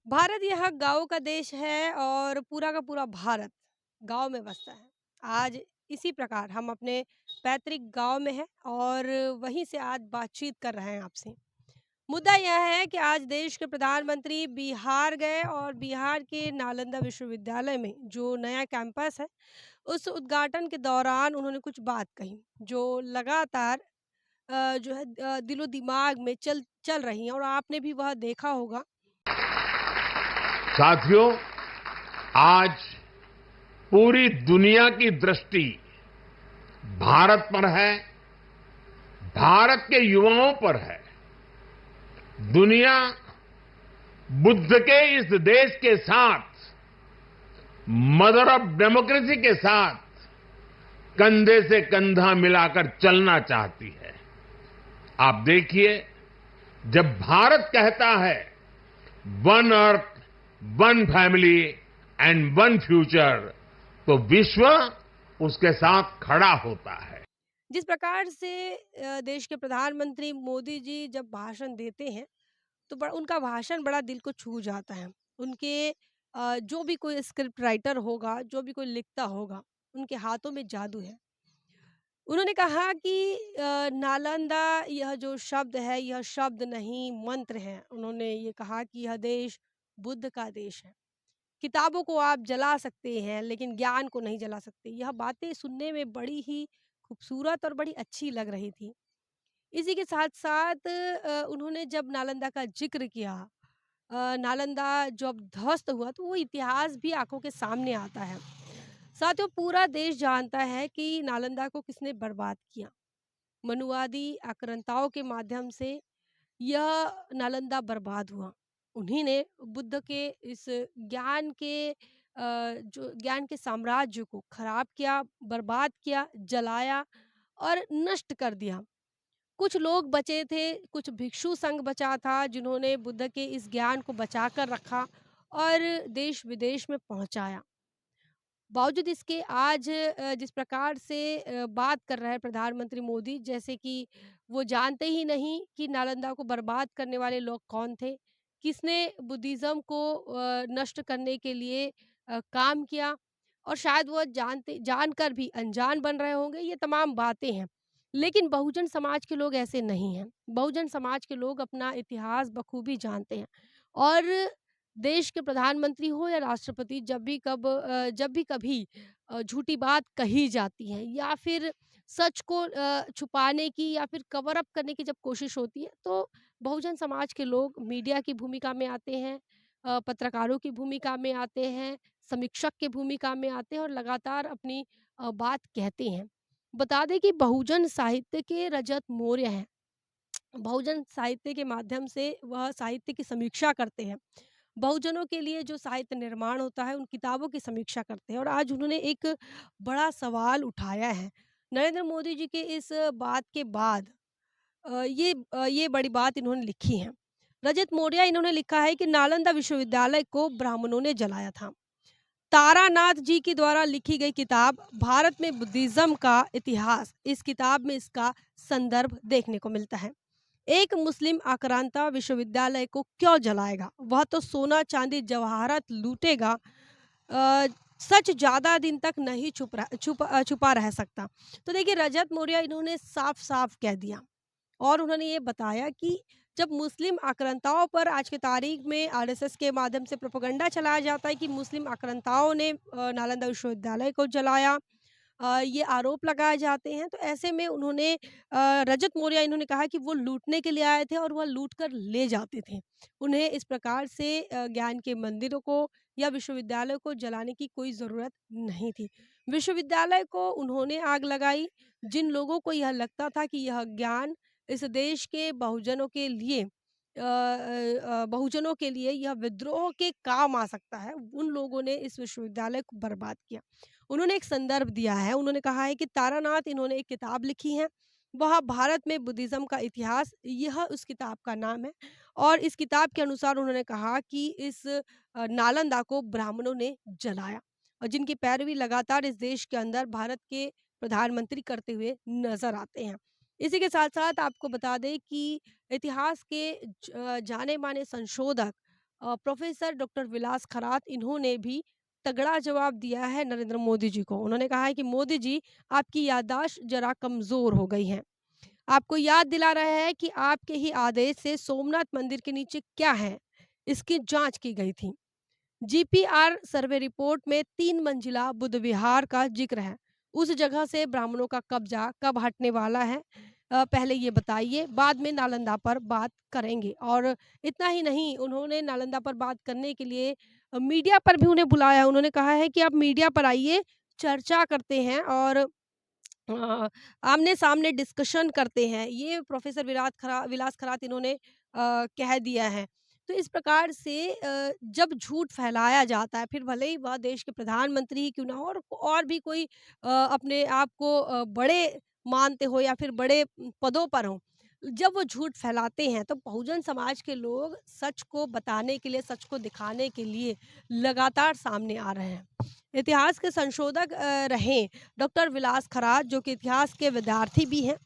भारत यह गाँव का देश है और पूरा का पूरा भारत गाँव में बसता है। आज इसी प्रकार हम अपने पैतृक गाँव में हैं और वहीं से आज बातचीत कर रहे हैं आपसे। मुद्दा यह है कि आज देश के प्रधानमंत्री बिहार गए और बिहार के नालंदा विश्वविद्यालय में जो नया कैंपस है, उस उद्घाटन के दौरान उन्होंने कुछ बात कही, जो लगातार जो है दिलो-दिमाग में चल चल रही हैं और आपने भी वह देखा होगा। साथियों, आज पूरी दुनिया की दृष्टि भारत पर है, भारत के युवाओं पर है। दुनिया बुद्ध के इस देश के साथ, मदर ऑफ डेमोक्रेसी के साथ कंधे से कंधा मिलाकर चलना चाहती है। आप देखिए, जब भारत कहता है one earth, one family and one future, तो विश्व उसके साथ खड़ा होता है। जिस प्रकार से देश के प्रधानमंत्री मोदी जी जब भाषण देते हैं तो उनका भाषण बड़ा दिल को छू जाता है। उनके जो भी कोई स्क्रिप्ट राइटर होगा, जो भी कोई लिखता होगा, उनके हाथों में जादू है। उन्होंने कहा कि नालंदा यह जो शब्द है, यह शब्द नहीं मंत्र है। उन्होंने ये कहा कि यह देश बुद्ध का देश है। किताबों को आप जला सकते हैं, लेकिन ज्ञान को नहीं जला सकते। यह बातें सुनने में बड़ी ही खूबसूरत और बड़ी अच्छी लग रही थी। इसी के साथ-साथ उन्होंने जब नालंदा का ज़िक्र किया, नालंदा जब ध्वस्त हुआ, तो वो इतिहास भी आँखों के सामने आता है। साथियों, पूरा देश जानता है कि नालंदा को किसने बर्बाद किया। मनुवादी आक्रांताओं के माध्यम से यह नालंदा बर्बाद हुआ। उन्हीं ने बुद्ध के इस ज्ञान के जो ज्ञान के साम्राज्य को खराब किया, बर्बाद किया, जलाया और नष्ट कर दिया। कुछ लोग बचे थे, कुछ भिक्षु संघ बचा था जिन्होंने बुद्ध के इस ज्ञान को बचा कर रखा और देश-विदेश में पहुँचाया। बावजूद इसके आज जिस प्रकार से बात कर रहे हैं प्रधानमंत्री मोदी, जैसे कि वो जानते ही नहीं कि नालंदा को बर्बाद करने वाले लोग कौन थे, किसने बुद्धिज़्म को नष्ट करने के लिए काम किया और शायद वो जानकर भी अनजान बन रहे होंगे, ये तमाम बातें हैं। लेकिन बहुजन समाज के लोग ऐसे नहीं हैं। बहुजन समाज के लोग अपना इतिहास बखूबी जानते हैं और देश के प्रधानमंत्री हो या राष्ट्रपति, जब भी कभी झूठी बात कही जाती है या फिर सच को छुपाने की या फिर कवर अप करने की जब कोशिश होती है, तो बहुजन समाज के लोग मीडिया की भूमिका में आते हैं, पत्रकारों की भूमिका में आते हैं, समीक्षक की भूमिका में आते हैं और लगातार अपनी बात कहते हैं। बता दें कि बहुजन साहित्य के रजत मौर्य हैं। बहुजन साहित्य के माध्यम से वह साहित्य की समीक्षा करते हैं। बहुजनों के लिए जो साहित्य निर्माण होता है, उन किताबों की समीक्षा करते हैं और आज उन्होंने एक बड़ा सवाल उठाया है। नरेंद्र मोदी जी के इस बात के बाद ये बड़ी बात इन्होंने लिखी है। रजत मौर्य इन्होंने लिखा है कि नालंदा विश्वविद्यालय को ब्राह्मणों ने जलाया था। तारानाथ जी के द्वारा लिखी गई किताब भारत में बुद्धिज़्म का इतिहास, इस किताब में इसका संदर्भ देखने को मिलता है। एक मुस्लिम आक्रांता विश्वविद्यालय को क्यों जलाएगा? वह तो सोना, चांदी, जवाहरात लूटेगा। अ, सच ज़्यादा दिन तक नहीं छुपा रह सकता। तो देखिए रजत मौर्य इन्होंने साफ-साफ कह दिया और उन्होंने ये बताया कि जब मुस्लिम आक्रांताओं पर आज की तारीख में आरएसएस के माध्यम से प्रोपेगेंडा चलाया जाता है कि मुस्लिम आक्रांताओं ने नालंदा विश्वविद्यालय को जलाया, ये आरोप लगाए जाते हैं। तो ऐसे में उन्होंने रजत मौर्य इन्होंने कहा कि वो लूटने के लिए आए थे और वह लूट कर ले जाते थे। उन्हें इस प्रकार से ज्ञान के मंदिरों को या विश्वविद्यालय को जलाने की कोई ज़रूरत नहीं थी। विश्वविद्यालय को उन्होंने आग लगाई, जिन लोगों को यह लगता था कि यह ज्ञान इस देश के बहुजनों के लिए बहुजनों के लिए यह विद्रोह के काम आ सकता है, उन लोगों ने इस विश्वविद्यालय को बर्बाद किया। उन्होंने एक संदर्भ दिया है, उन्होंने कहा है कि तारानाथ इन्होंने एक किताब लिखी है, वह भारत में बुद्धिज़्म का इतिहास, यह उस किताब का नाम है और इस किताब के अनुसार उन्होंने कहा कि इस नालंदा को ब्राह्मणों ने जलाया और जिनकी पैरवी लगातार इस देश के अंदर भारत के प्रधानमंत्री करते हुए नज़र आते हैं। इसी के साथ-साथ आपको बता दें कि इतिहास के जाने-माने संशोधक प्रोफेसर डॉक्टर विलास खरात इन्होंने भी तगड़ा जवाब दिया है नरेंद्र मोदी जी को। उन्होंने कहा है कि मोदी जी, आपकी याददाश्त ज़रा कमज़ोर हो गई है। आपको याद दिला रहा है कि आपके ही आदेश से सोमनाथ मंदिर के नीचे क्या है, इसकी जाँच की गई थी। जीपीआर सर्वे रिपोर्ट में 3 मंजिला बुद्ध विहार का जिक्र है। उस जगह से ब्राह्मणों का कब्जा कब हटने वाला है? पहले ये बताइए, बाद में नालंदा पर बात करेंगे। और इतना ही नहीं, उन्होंने नालंदा पर बात करने के लिए मीडिया पर भी उन्हें बुलाया। उन्होंने कहा है कि आप मीडिया पर आइए, चर्चा करते हैं और आमने-सामने डिस्कशन करते हैं। ये प्रोफ़ेसर विलास खरात इन्होंने कह दिया है। तो इस प्रकार से जब झूठ फैलाया जाता है, फिर भले ही वह देश के प्रधानमंत्री ही क्यों ना हो और भी कोई अपने आप को बड़े मानते हो या फिर बड़े पदों पर हों। जब वो झूठ फैलाते हैं, तो बहुजन समाज के लोग सच को बताने के लिए, सच को दिखाने के लिए लगातार सामने आ रहे हैं। इतिहास के संशोधक रहे डॉक्टर विलास खरात, जो कि इतिहास के विद्यार्थी भी हैं।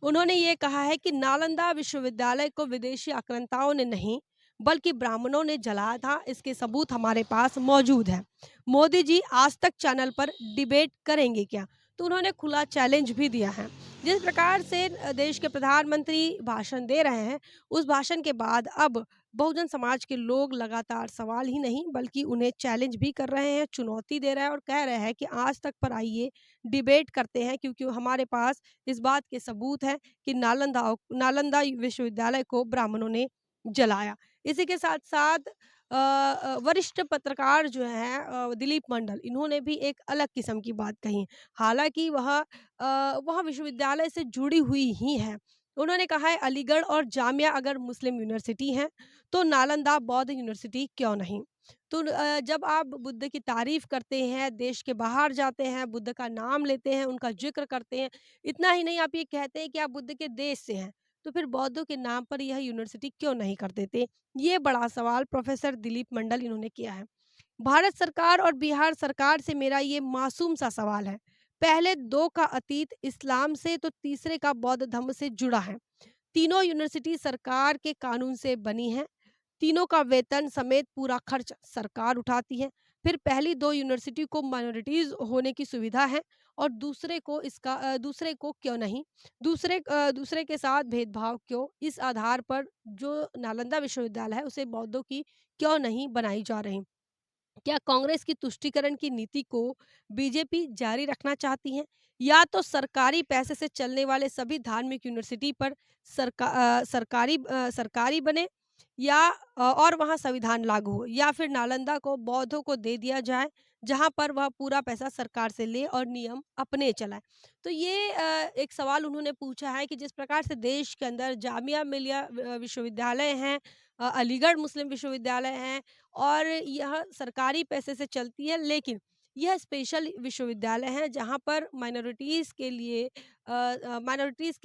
उन्होंने ये कहा है कि नालंदा विश्वविद्यालय को विदेशी आक्रांताओं ने नहीं, बल्कि ब्राह्मणों ने जलाया था। इसके सबूत हमारे पास मौजूद हैं। मोदी जी आज तक चैनल पर डिबेट करेंगे क्या? तो उन्होंने खुला चैलेंज भी दिया है। जिस प्रकार से देश के प्रधानमंत्री भाषण दे रहे हैं, उस भाषण के बाद अब बहुजन समाज के लोग लगातार सवाल ही नहीं बल्कि उन्हें चैलेंज भी कर रहे हैं, चुनौती दे रहे हैं और कह रहे हैं कि आज तक पर आइए, डिबेट करते हैं, क्योंकि हमारे पास इस बात के सबूत हैं कि नालंदा विश्वविद्यालय को ब्राह्मणों ने जलाया। इसी के साथ-साथ वरिष्ठ पत्रकार जो हैं दिलीप मंडल, इन्होंने भी एक अलग किस्म की बात कही। हालाँकि वह विश्वविद्यालय से जुड़ी हुई ही हैं। उन्होंने कहा है, अलीगढ़ और जामिया अगर मुस्लिम यूनिवर्सिटी हैं, तो नालंदा बौद्ध यूनिवर्सिटी क्यों नहीं? तो जब आप बुद्ध की तारीफ़ करते हैं, देश के बाहर जाते हैं, बुद्ध का नाम लेते हैं, उनका ज़िक्र करते हैं, इतना ही नहीं आप ये कहते हैं कि आप बुद्ध के देश से हैं, तो फिर बौद्धों के नाम पर यह यूनिवर्सिटी क्यों नहीं कर देते? ये बड़ा सवाल प्रोफ़ेसर दिलीप मंडल इन्होंने किया है। भारत सरकार और बिहार सरकार से मेरा ये मासूम सा सवाल है। पहले 2 का अतीत इस्लाम से तो तीसरे का बौद्ध धर्म से जुड़ा है। तीनों यूनिवर्सिटी सरकार के कानून से बनी हैं। तीनों का वेतन समेत पूरा खर्च सरकार उठाती है। फिर पहली 2 यूनिवर्सिटी को माइनॉरिटीज़ होने की सुविधा है और दूसरे को क्यों नहीं? दूसरे के साथ भेदभाव क्यों? इस आधार पर जो नालंदा विश्वविद्यालय है उसे बौद्धों की क्यों नहीं बनाई जा रही? क्या कांग्रेस की तुष्टीकरण की नीति को बीजेपी जारी रखना चाहती है, या तो सरकारी पैसे से चलने वाले सभी धार्मिक यूनिवर्सिटी पर सरकारी बने, या और वहाँ संविधान लागू हो, या फिर नालंदा को बौद्धों को दे दिया जाए, जहाँ पर वह पूरा पैसा सरकार से ले और नियम अपने चलाए। तो ये एक सवाल उन्होंने पूछा है कि जिस प्रकार से देश के अंदर जामिया मिलिया विश्वविद्यालय हैं, अलीगढ़ मुस्लिम विश्वविद्यालय हैं और यह सरकारी पैसे से चलती है, लेकिन यह स्पेशल विश्वविद्यालय है जहाँ पर माइनॉरिटीज़ के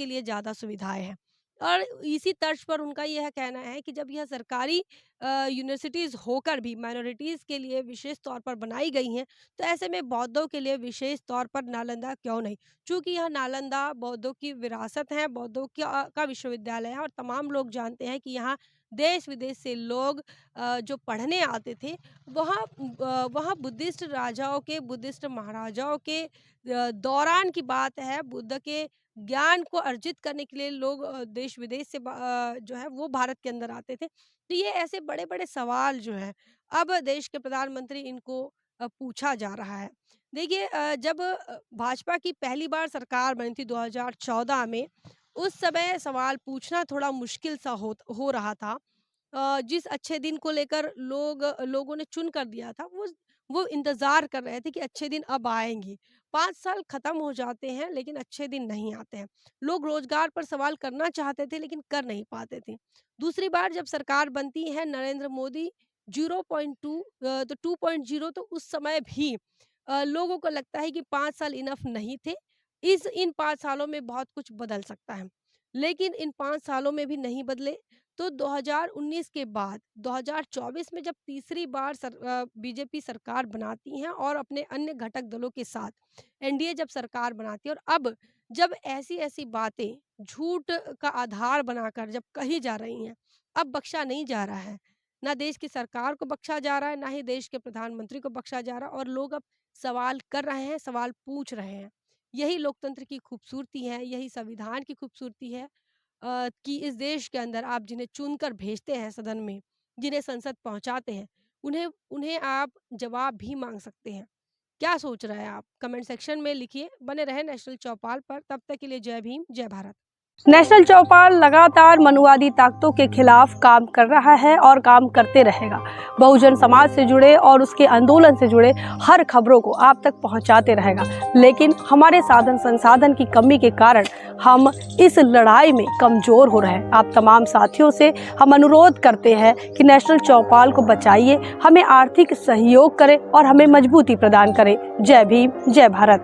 लिए ज़्यादा सुविधाएँ हैं। और इसी तर्ज पर उनका यह कहना है कि जब यह सरकारी यूनिवर्सिटीज़ होकर भी माइनॉरिटीज़ के लिए विशेष तौर पर बनाई गई हैं, तो ऐसे में बौद्धों के लिए विशेष तौर पर नालंदा क्यों नहीं? चूँकि यह नालंदा बौद्धों की विरासत है, बौद्धों का विश्वविद्यालय है और तमाम लोग जानते हैं कि यहाँ देश-विदेश से लोग जो पढ़ने आते थे, वहाँ बुद्धिस्ट राजाओं के, बुद्धिस्ट महाराजाओं के दौरान की बात है। बुद्ध के ज्ञान को अर्जित करने के लिए लोग देश-विदेश से जो है वो भारत के अंदर आते थे। तो ये ऐसे बड़े-बड़े सवाल जो हैं, अब देश के प्रधानमंत्री इनको पूछा जा रहा है। देखिए जब भाजपा की पहली बार सरकार बनी थी 2014 में, उस समय सवाल पूछना थोड़ा मुश्किल सा हो रहा था। जिस अच्छे दिन को लेकर लोगों ने चुन कर दिया था, वो इंतज़ार कर रहे थे कि अच्छे दिन अब आएँगे। 5 साल खत्म हो जाते हैं, लेकिन अच्छे दिन नहीं आते हैं। लोग रोज़गार पर सवाल करना चाहते थे, लेकिन कर नहीं पाते थे। दूसरी बार जब सरकार बनती है नरेंद्र मोदी 0.2 तो 2.0, तो उस समय भी लोगों को लगता है कि 5 साल इनफ नहीं थे। इन 5 सालों में बहुत कुछ बदल सकता है। लेकिन इन 5 सालों में भी नहीं बदले, तो 2019 के बाद 2024 में जब तीसरी बार बीजेपी सरकार बनाती हैं और अपने अन्य घटक दलों के साथ एनडीए जब सरकार बनाती है, और अब जब ऐसी-ऐसी बातें झूठ का आधार बनाकर जब कही जा रही हैं, अब बख्शा नहीं जा रहा है। ना देश की सरकार को बख्शा जा रहा है, ना ही देश के प्रधानमंत्री को बख्शा जा रहा है और लोग अब सवाल कर रहे हैं, सवाल पूछ रहे हैं। यही लोकतंत्र की खूबसूरती है, यही संविधान की खूबसूरती है कि इस देश के अंदर आप जिन्हें चुनकर भेजते हैं सदन में, जिन्हें संसद पहुँचाते हैं, उन्हें उन्हें आप जवाब भी माँग सकते हैं। क्या सोच रहे हैं आप? कमेंट सेक्शन में लिखिए। बने रहें नेशनल चौपाल पर। तब तक के लिए जय भीम, जय भारत। नेशनल चौपाल लगातार मनुवादी ताकतों के खिलाफ काम कर रहा है और काम करते रहेगा। बहुजन समाज से जुड़े और उसके आंदोलन से जुड़े हर खबरों को आप तक पहुंचाते रहेगा। लेकिन हमारे साधन संसाधन की कमी के कारण हम इस लड़ाई में कमजोर हो रहे हैं। आप तमाम साथियों से हम अनुरोध करते हैं कि नेशनल चौपाल को बचाइए, हमें आर्थिक सहयोग करें और हमें मजबूती प्रदान करें। जय भीम, जय भारत।